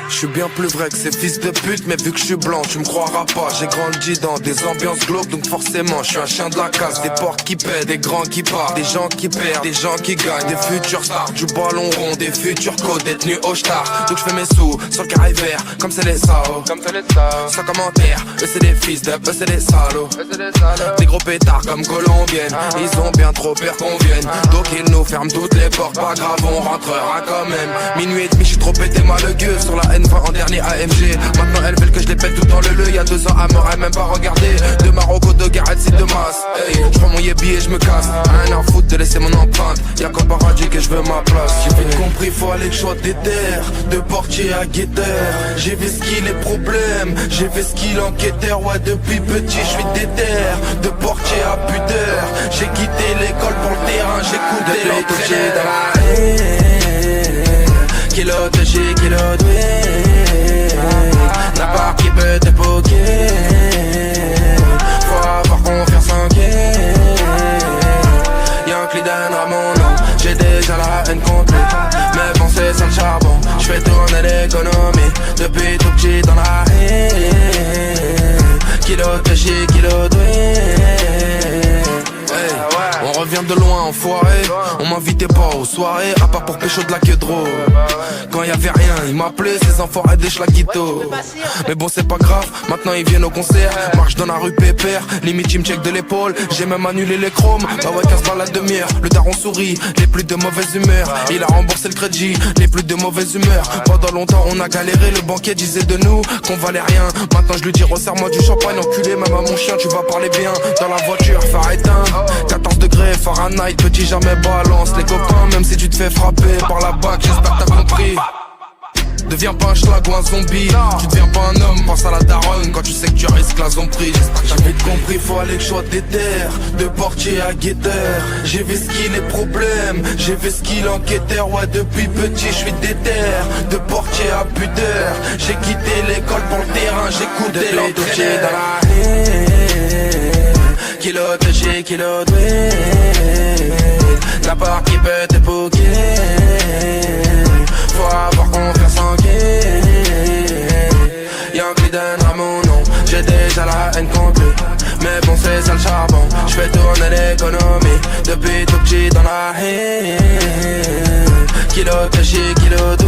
Je suis bien plus vrai que ces fils de pute, mais vu que je suis blanc, tu me croiras pas. J'ai grandi dans des ambiances glauques, donc forcément je suis un chien de la casse. Des portes qui paient, des grands qui partent, des gens qui perdent, des gens qui gagnent, des futurs stars, du ballon rond, des futurs codes détenus au star. Donc je fais mes sous sur le carré vert, comme c'est les SAO. Sans commentaire, eux c'est des fils de, eux c'est des salauds. Des gros pétards comme colombiennes, ils ont bien trop peur qu'on vienne. Donc ils nous ferment toutes les portes, pas grave, on rentrera quand même. Minuit et demi, je suis trop pété malheureux sur la N20 en dernier AMG. Maintenant elles veulent que je les pète tout dans le Y'a 2 ans, elle m'aurait même pas regardé. De Marocco, de Gareth, c'est de masse. Hey, je prends mon yébi et je me casse. Rien à foutre de laisser mon empreinte. Y'a qu'au paradis que je veux ma place. J'ai vite compris, faut aller que je sois déter. De portier à guetteur. J'ai vu ce qu'il est problème. J'ai vu ce qu'il enquêteur. Ouais, depuis petit, je suis déter. De portier à pudeur. J'ai quitté l'école pour le terrain. J'écoute les touchés dans la haine. Kilote, j'ai kilote. N'a pas qui peut t'époquer. Faut avoir confiance en qui. Y'a un client à mon nom. J'ai déjà la haine complète. Mais bon c'est sans le charbon. J'fais tourner l'économie. Depuis tout petit dans la haine. Kilote, j'ai kilote. On revient de loin enfoiré. On m'invitait pas aux soirées, à part pour pécho de la queue de rôle. Quand y'avait rien, ils m'appelaient, ces enfoirés des schlaguitos. Mais bon c'est pas grave, maintenant ils viennent au concert. Marche dans la rue pépère, limite ils me check de l'épaule. J'ai même annulé les chromes, bah ouais 15 balles la demi-heure. Le daron sourit, les plus de mauvaise humeur. Il a remboursé le crédit, les plus de mauvaise humeur. Pendant longtemps on a galéré, le banquier disait de nous qu'on valait rien. Maintenant je lui dis resserre-moi du champagne enculé. Même à mon chien tu vas parler bien. Dans la voiture, phare éteint, 14 degrés, Fahrenheit, petit jamais balance. Les copains, même si tu te fais frapper par la bague, j'espère que t'as compris. Deviens pas un schlag ou un zombie. Tu deviens pas un homme, pense à la daronne quand tu sais que tu risques la zombie. J'espère que j'ai vite compris, faut aller que je sois déter. De portier à guetteur. J'ai vu ce qu'il est problème. J'ai vu ce qu'il enquêteur. Ouais, depuis petit, je suis déter. De portier à pudeur. J'ai quitté l'école pour le terrain. J'écoute les touchés dans la haine. Kilote, j'ai kilote. La part qui peut t'époquer. Faut avoir confiance en qui. Y'a un client à mon nom. J'ai déjà la haine complète. Mais bon c'est ça le charbon. J'fais tourner l'économie. Depuis tout petit dans la haine. Kilote, j'ai kilote.